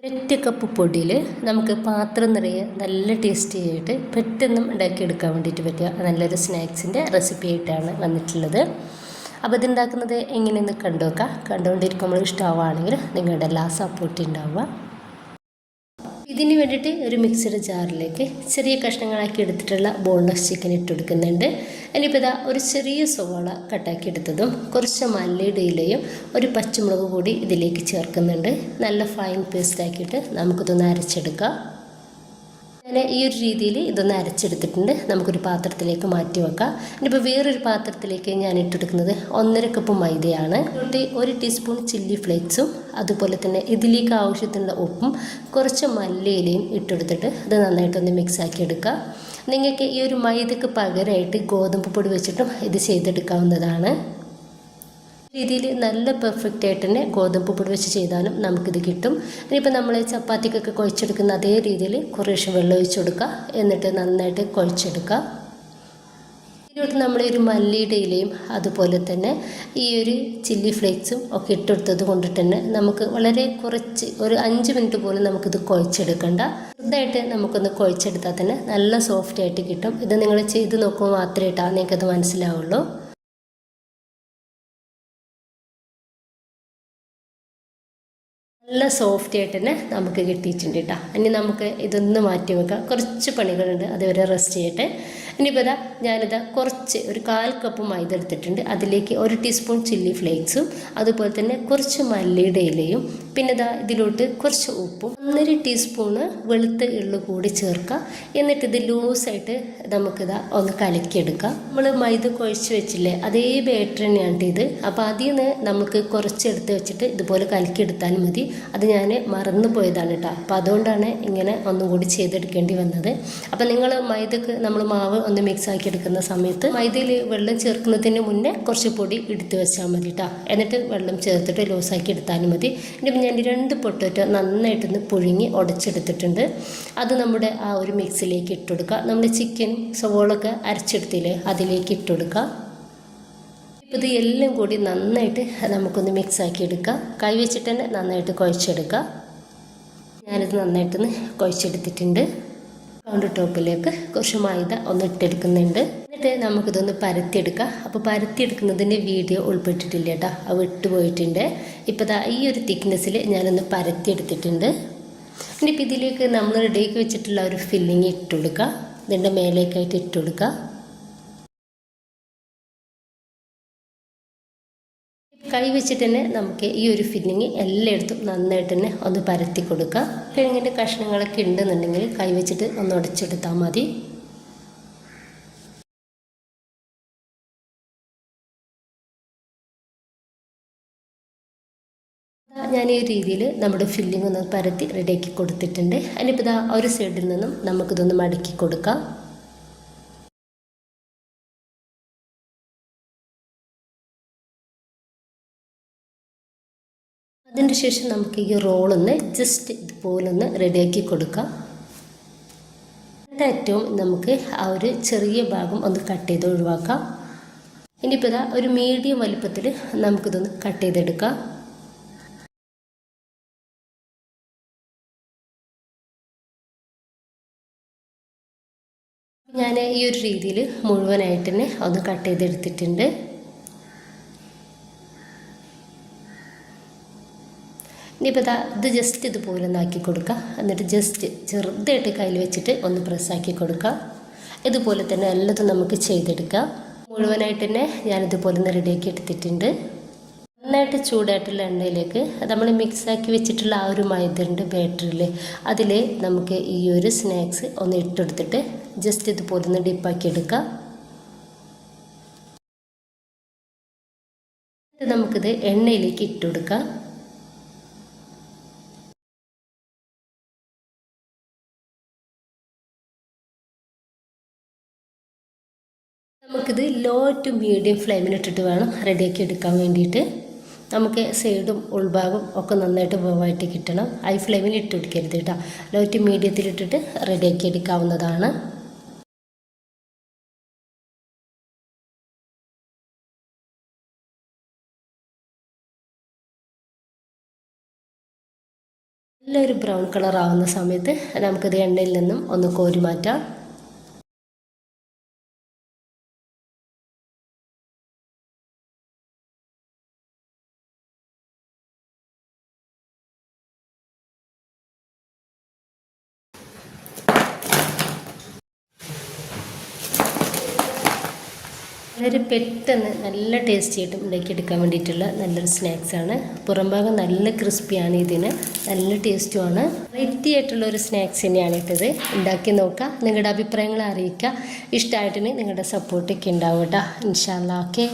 ഒറ്റ കപ്പ് പൊടിയിൽ നമുക്ക് പാത്രം നിറയെ നല്ല ടേസ്റ്റി ആയിട്ട് പെട്ടെന്ന് ഉണ്ടാക്കിയെടുക്കാൻ വേണ്ടിയിട്ട് പറ്റിയ നല്ലൊരു സ്നാക്സിൻ്റെ റെസിപ്പി ആയിട്ടാണ് വന്നിട്ടുള്ളത്. അപ്പോൾ ഇതുണ്ടാക്കുന്നത് എങ്ങനെയെന്ന് കണ്ടുനോക്കാം. കണ്ടുകൊണ്ടിരിക്കുമ്പോൾ ഇഷ്ടമാവുകയാണെങ്കിൽ നിങ്ങളുടെ എല്ലാ സപ്പോർട്ടും ഉണ്ടാവുക. ഇതിന് വേണ്ടിയിട്ട് ഒരു മിക്സഡ് ജാറിലേക്ക് ചെറിയ കഷ്ണങ്ങളാക്കി എടുത്തിട്ടുള്ള ബോൺലെസ് ചിക്കൻ ഇട്ട് കൊടുക്കുന്നുണ്ട്. ഇനിയിപ്പോൾ ഇതാ ഒരു ചെറിയ സവാള കട്ടാക്കി എടുത്തതും കുറച്ച് മല്ലിയുടെ ഇലയും ഒരു പച്ചമുളക് കൂടി ഇതിലേക്ക് ചേർക്കുന്നുണ്ട്. നല്ല ഫൈൻ പേസ്റ്റ് ആക്കിയിട്ട് നമുക്കിതൊന്ന് അരച്ചെടുക്കാം. ഞാൻ ഈ ഒരു രീതിയിൽ ഇതൊന്ന് അരച്ചെടുത്തിട്ടുണ്ട്. നമുക്കൊരു പാത്രത്തിലേക്ക് മാറ്റി വെക്കാം. ഇനിയിപ്പോൾ വേറൊരു പാത്രത്തിലേക്ക് ഞാൻ ഇട്ടെടുക്കുന്നത് 1.5 കപ്പ് മൈദയാണ്. ഒരു ടീസ്പൂൺ ചില്ലി ഫ്ലേക്സും അതുപോലെ തന്നെ ഇതിലേക്ക് ആവശ്യത്തിനുള്ള ഉപ്പും കുറച്ച് മല്ലിയിലയും ഇട്ടെടുത്തിട്ട് ഇത് നന്നായിട്ടൊന്ന് മിക്സാക്കി എടുക്കുക. നിങ്ങൾക്ക് ഈ ഒരു മൈദക്ക് പകരമായിട്ട് ഗോതമ്പ് പൊടി വെച്ചിട്ടും ഇത് ചെയ്തെടുക്കാവുന്നതാണ്. രീതിയിൽ നല്ല പെർഫെക്റ്റ് ആയിട്ട് തന്നെ ഗോതമ്പ് പൊടി വെച്ച് ചെയ്താലും നമുക്കിത് കിട്ടും. ഇനിയിപ്പോൾ നമ്മൾ ചപ്പാത്തിക്കൊക്കെ കുഴച്ചെടുക്കുന്ന അതേ രീതിയിൽ കുറേശ്ശെ വെള്ളം ഒഴിച്ച് കൊടുക്കുക. എന്നിട്ട് നന്നായിട്ട് കുഴച്ചെടുക്കുക. ഇതിലോട്ട് നമ്മളൊരു മല്ലിയുടെ ഇലയും അതുപോലെ തന്നെ ഈ ഒരു ചില്ലി ഫ്ലേക്സും ഒക്കെ ഇട്ടെടുത്തത് കൊണ്ടിട്ട് തന്നെ നമുക്ക് വളരെ കുറച്ച് ഒരു 5 മിനിറ്റ് പോലും നമുക്കിത് കുഴച്ചെടുക്കണ്ട. ചെറുതായിട്ട് നമുക്കൊന്ന് കുഴച്ചെടുത്താൽ തന്നെ നല്ല സോഫ്റ്റ് ആയിട്ട് കിട്ടും. ഇത് നിങ്ങൾ ചെയ്ത് നോക്കുമ്പോൾ മാത്രമേ നിങ്ങൾക്കത് മനസ്സിലാവുള്ളൂ. നല്ല സോഫ്റ്റ് ആയിട്ട് തന്നെ നമുക്ക് കിട്ടിയിട്ടുണ്ട് കേട്ടോ. ഇനി നമുക്ക് ഇതൊന്ന് മാറ്റി വെക്കാം. കുറച്ച് പണികളുണ്ട്, അതുവരെ റെസ്റ്റ് ചെയ്യട്ടെ. ഇനിയിപ്പോൾ ഇതാ ഞാനിതാ കുറച്ച് ഒരു 1/4 കപ്പ് മൈദ എടുത്തിട്ടുണ്ട്. അതിലേക്ക് 1 ടീസ്പൂൺ ചില്ലി ഫ്ലേക്സും അതുപോലെ തന്നെ കുറച്ച് മല്ലിയുടെ ഇലയും പിന്നെ ഇതാ ഇതിലോട്ട് കുറച്ച് ഉപ്പും 1.5 ടീസ്പൂണ് വെളുത്ത എള്ളു കൂടി ചേർക്കാം. എന്നിട്ട് ഇത് ലൂസായിട്ട് നമുക്കിതാ ഒന്ന് കലക്കിയെടുക്കാം. നമ്മൾ മൈദ കുഴച്ച് വെച്ചില്ലേ, അതേ ബാറ്റർ തന്നെയാണ് ഇത്. അപ്പോൾ അതിൽ നിന്ന് നമുക്ക് കുറച്ചെടുത്ത് വെച്ചിട്ട് ഇതുപോലെ കലക്കിയെടുത്താലും മതി. അത് ഞാൻ മറന്നു പോയതാണ് കേട്ടോ. അപ്പോൾ അതുകൊണ്ടാണ് ഇങ്ങനെ ഒന്നും കൂടി ചെയ്തെടുക്കേണ്ടി വന്നത്. അപ്പോൾ നിങ്ങൾ മൈദക്ക് നമ്മൾ മാവ് ഒന്ന് മിക്സ് ആക്കി എടുക്കുന്ന സമയത്ത് മൈദയിൽ വെള്ളം ചേർക്കുന്നതിന് മുന്നേ കുറച്ച് പൊടി എടുത്ത് വെച്ചാൽ മതി കേട്ടോ. എന്നിട്ട് വെള്ളം ചേർത്തിട്ട് ലൂസാക്കി എടുത്താലും മതി. ഇനി ഞാൻ 2 പൊട്ടറ്റോ നന്നായിട്ടൊന്ന് പുഴുങ്ങി ഉടച്ചെടുത്തിട്ടുണ്ട്. അത് നമ്മുടെ ആ ഒരു മിക്സിലേക്ക് ഇട്ട് കൊടുക്കുക. നമ്മൾ ചിക്കൻ സവോളൊക്കെ അരച്ചെടുത്തില്ലേ, അതിലേക്ക് ഇട്ട് കൊടുക്കുക. ഇപ്പോൾ ഇത് എല്ലാം കൂടി നന്നായിട്ട് നമുക്കൊന്ന് മിക്സാക്കി എടുക്കാം. കൈ വെച്ചിട്ട് തന്നെ നന്നായിട്ട് കുഴച്ചെടുക്കുക. ഞാനിത് നന്നായിട്ടൊന്ന് കുഴച്ചെടുത്തിട്ടുണ്ട്. കൗണ്ടർ ടോപ്പിലേക്ക് കുറച്ച് മൈദ ഒന്ന് ഇട്ടെടുക്കുന്നുണ്ട്. എന്നിട്ട് നമുക്കിതൊന്ന് പരത്തിയെടുക്കാം. അപ്പോൾ പരത്തിയെടുക്കുന്നതിൻ്റെ വീഡിയോ ഉൾപ്പെട്ടിട്ടില്ല കേട്ടോ, അത് വിട്ടുപോയിട്ടുണ്ട്. ഇപ്പോൾ ഈ ഒരു തിക്നെസ്സിൽ ഞാനൊന്ന് പരത്തിയെടുത്തിട്ടുണ്ട്. ഇനിയിപ്പോൾ ഇതിലേക്ക് നമ്മൾ റെഡിയാക്കി വെച്ചിട്ടുള്ള ഒരു ഫില്ലിങ് ഇട്ട് കൊടുക്കുക. ഇതിൻ്റെ മേലേക്കായിട്ട് ഇട്ട് കൊടുക്കുക. കൈ വെച്ചിട്ട് തന്നെ നമുക്ക് ഈ ഒരു ഫില്ലിങ് എല്ലായിടത്തും നന്നായിട്ട് തന്നെ ഒന്ന് പരത്തി കൊടുക്കുക. കിഴങ്ങിൻ്റെ കഷ്ണങ്ങളൊക്കെ ഉണ്ടെന്നുണ്ടെങ്കിൽ കൈ വെച്ചിട്ട് ഒന്ന് ഉടച്ചെടുത്താൽ മതി. ഞാൻ ഈ രീതിയിൽ നമ്മുടെ ഫില്ലിങ് ഒന്ന് പരത്തി റെഡിയാക്കി കൊടുത്തിട്ടുണ്ട്. അതിനിപ്പോൾ ഒരു സൈഡിൽ നിന്നും നമുക്കിതൊന്ന് മടക്കി കൊടുക്കാം. അതിന് ശേഷം നമുക്ക് ഈ റോളൊന്ന് ജസ്റ്റ് ഇതുപോലൊന്ന് റെഡിയാക്കി കൊടുക്കാം. ഏറ്റവും നമുക്ക് ആ ഒരു ചെറിയ ഭാഗം ഒന്ന് കട്ട് ചെയ്ത് ഒഴിവാക്കാം. ഇനിയിപ്പോൾ ഒരു മീഡിയം വലിപ്പത്തിൽ നമുക്കിതൊന്ന് കട്ട് ചെയ്തെടുക്കാം. ഞാൻ ഈ ഒരു രീതിയിൽ മുഴുവനായിട്ട് തന്നെ ഒന്ന് കട്ട് ചെയ്തെടുത്തിട്ടുണ്ട്. ഇനിയിപ്പോൾ ഇത് ജസ്റ്റ് ഇതുപോലെ ഒന്ന് ആക്കി കൊടുക്കുക. എന്നിട്ട് ജസ്റ്റ് ചെറുതായിട്ട് കയ്യിൽ വെച്ചിട്ട് ഒന്ന് പ്രസ്സാക്കി കൊടുക്കുക. ഇതുപോലെ തന്നെ എല്ലാതും നമുക്ക് ചെയ്തെടുക്കാം. മുഴുവനായിട്ട് തന്നെ ഞാനിതുപോലെ ഒന്ന് റെഡിയാക്കി എടുത്തിട്ടുണ്ട്. നന്നായിട്ട് ചൂടായിട്ടുള്ള എണ്ണയിലേക്ക് നമ്മൾ മിക്സാക്കി വെച്ചിട്ടുള്ള ആ ഒരു മൈദൻ്റെ ബാറ്ററിൽ അതിൽ നമുക്ക് ഈ ഒരു സ്നാക്സ് ഒന്ന് ഇട്ടെടുത്തിട്ട് ജസ്റ്റ് ഇതുപോലെ ഒന്ന് ഡിപ്പാക്കി എടുക്കാം. നമുക്കിത് എണ്ണയിലേക്ക് ഇട്ട് കൊടുക്കാം. നമുക്കിത് ലോ ടു മീഡിയം ഫ്ലെയിമിലിട്ടിട്ട് വേണം റെഡിയാക്കി എടുക്കാൻ വേണ്ടിയിട്ട്. നമുക്ക് സൈഡും ഉൾഭാഗം ഒക്കെ നന്നായിട്ട് വേവായിട്ട് കിട്ടണം. ഹൈ ഫ്ലെയിമിൽ ഇട്ട് കൊടുക്കരുത് കേട്ടോ. ലോ ടു മീഡിയത്തിലിട്ടിട്ട് റെഡിയാക്കി എടുക്കാവുന്നതാണ്. നല്ലൊരു ബ്രൗൺ കളർ ആവുന്ന സമയത്ത് നമുക്കിത് എണ്ണയിൽ നിന്നും ഒന്ന് കോരി മാറ്റാം. വളരെ പെട്ടെന്ന് നല്ല ടേസ്റ്റി ആയിട്ടും ഉണ്ടാക്കിയെടുക്കാൻ വേണ്ടിയിട്ടുള്ള നല്ലൊരു സ്നാക്സാണ്. പുറം ഭാഗം നല്ല ക്രിസ്പിയാണ്, ഇതിന് നല്ല ടേസ്റ്റുമാണ്. വെറൈറ്റി ആയിട്ടുള്ള ഒരു സ്നാക്സ് തന്നെയാണ് ഇട്ടത്. ഉണ്ടാക്കി നോക്കുക, നിങ്ങളുടെ അഭിപ്രായങ്ങൾ അറിയിക്കുക. ഇഷ്ടമായിട്ടിന് നിങ്ങളുടെ സപ്പോർട്ടൊക്കെ ഉണ്ടാവും കേട്ടോ. ഇൻഷാ അല്ലാ. ഓക്കെ.